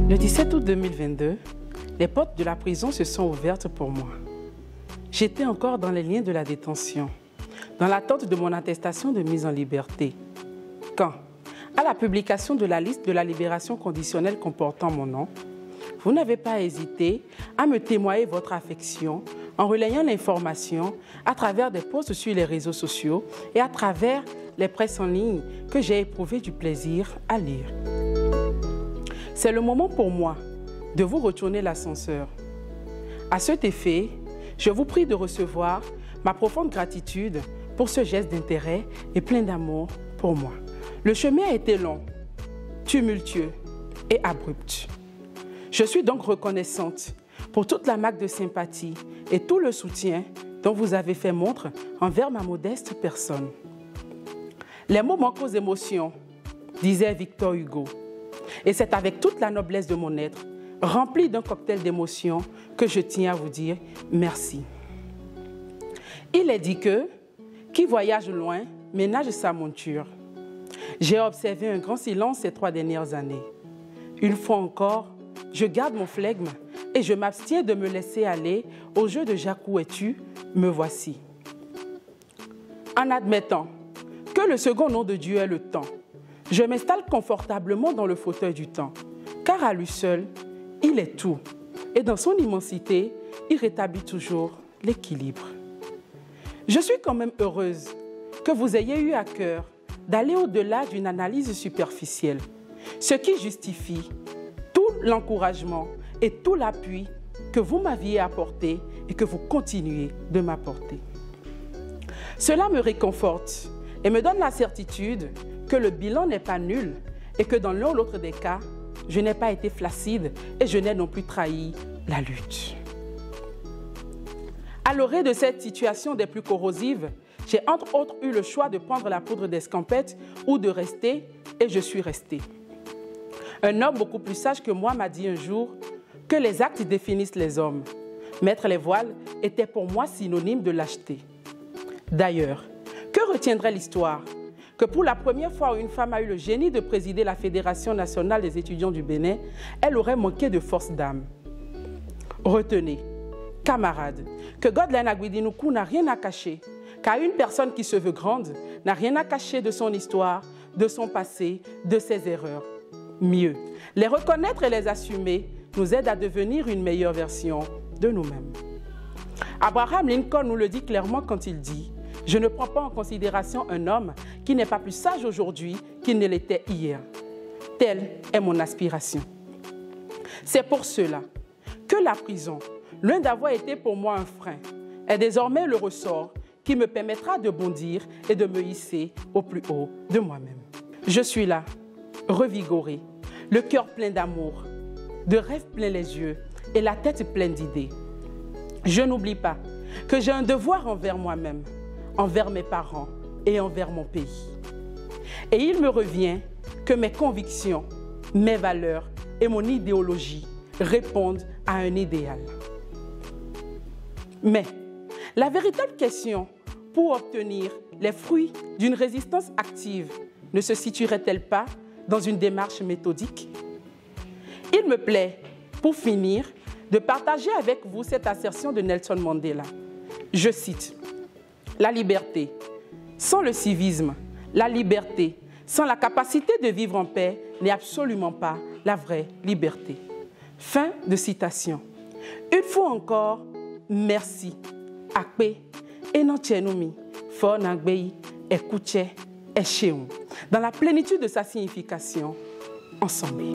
Le 17 août 2022, les portes de la prison se sont ouvertes pour moi. J'étais encore dans les liens de la détention, dans l'attente de mon attestation de mise en liberté. Quand, à la publication de la liste de la libération conditionnelle comportant mon nom, vous n'avez pas hésité à me témoigner votre affection en relayant l'information à travers des posts sur les réseaux sociaux et à travers les presses en ligne que j'ai éprouvé du plaisir à lire. C'est le moment pour moi de vous retourner l'ascenseur. À cet effet, je vous prie de recevoir ma profonde gratitude pour ce geste d'intérêt et plein d'amour pour moi. Le chemin a été long, tumultueux et abrupt. Je suis donc reconnaissante pour toute la marque de sympathie et tout le soutien dont vous avez fait montre envers ma modeste personne. Les mots manquent aux émotions, disait Victor Hugo. Et c'est avec toute la noblesse de mon être, rempli d'un cocktail d'émotions, que je tiens à vous dire merci. Il est dit que qui voyage loin ménage sa monture. J'ai observé un grand silence ces 3 dernières années. Une fois encore, je garde mon flegme et je m'abstiens de me laisser aller au jeu de Jacques où es-tu, me voici. En admettant que le second nom de Dieu est le temps, je m'installe confortablement dans le fauteuil du temps, car à lui seul, il est tout. Et dans son immensité, il rétablit toujours l'équilibre. Je suis quand même heureuse que vous ayez eu à cœur d'aller au-delà d'une analyse superficielle, ce qui justifie tout l'encouragement et tout l'appui que vous m'aviez apporté et que vous continuez de m'apporter. Cela me réconforte et me donne la certitude que le bilan n'est pas nul et que dans l'un ou l'autre des cas, je n'ai pas été flaccide et je n'ai non plus trahi la lutte. À l'orée de cette situation des plus corrosives, j'ai entre autres eu le choix de prendre la poudre d'escampette ou de rester, et je suis restée. Un homme beaucoup plus sage que moi m'a dit un jour que les actes définissent les hommes. Mettre les voiles était pour moi synonyme de lâcheté. D'ailleurs, que retiendrait l'histoire? Que pour la première fois où une femme a eu le génie de présider la Fédération nationale des étudiants du Bénin, elle aurait manqué de force d'âme. Retenez, camarades, que Godelaine Agwidinoukou n'a rien à cacher, car une personne qui se veut grande n'a rien à cacher de son histoire, de son passé, de ses erreurs. Mieux, les reconnaître et les assumer nous aide à devenir une meilleure version de nous-mêmes. Abraham Lincoln nous le dit clairement quand il dit « Je ne prends pas en considération un homme qui n'est pas plus sage aujourd'hui qu'il ne l'était hier. » Telle est mon aspiration. C'est pour cela que la prison, loin d'avoir été pour moi un frein, est désormais le ressort qui me permettra de bondir et de me hisser au plus haut de moi-même. Je suis là, revigorée, le cœur plein d'amour, de rêves plein les yeux et la tête pleine d'idées. Je n'oublie pas que j'ai un devoir envers moi-même, envers mes parents et envers mon pays. Et il me revient que mes convictions, mes valeurs et mon idéologie répondent à un idéal. Mais la véritable question pour obtenir les fruits d'une résistance active ne se situerait-elle pas dans une démarche méthodique? Il me plaît, pour finir, de partager avec vous cette assertion de Nelson Mandela. Je cite, « La liberté, sans le civisme, la liberté, sans la capacité de vivre en paix, n'est absolument pas la vraie liberté. » Fin de citation. Une fois encore, merci. Akpe, enantienoumi, fornangbei, ekouche, echeon. Dans la plénitude de sa signification, ensemble.